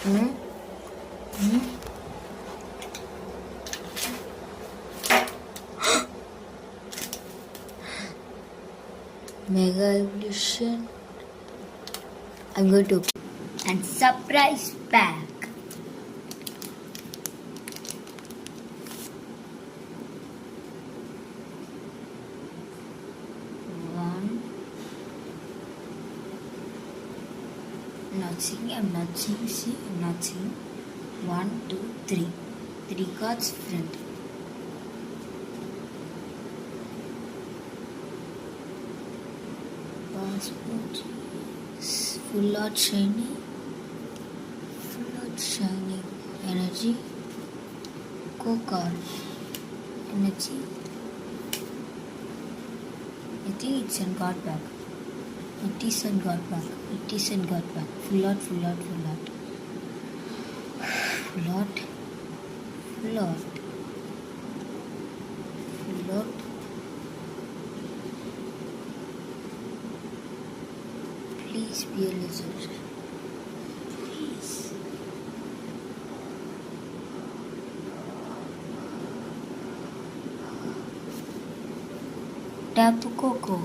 Hmm? Hmm? Mega Evolution. I'm going to. And surprise pack. One. Not seeing. I'm not seeing. See, I'm not seeing. 1, 2, 3. 3 cards front. Passport. Full out shiny. Full out shiny. Energy. Card. Energy. I think it's in God back. It is in God back. It is in God back. Full out, full out, full out. Full out. Full out. Full out. Please be a lizard. Please. Tapu Coco.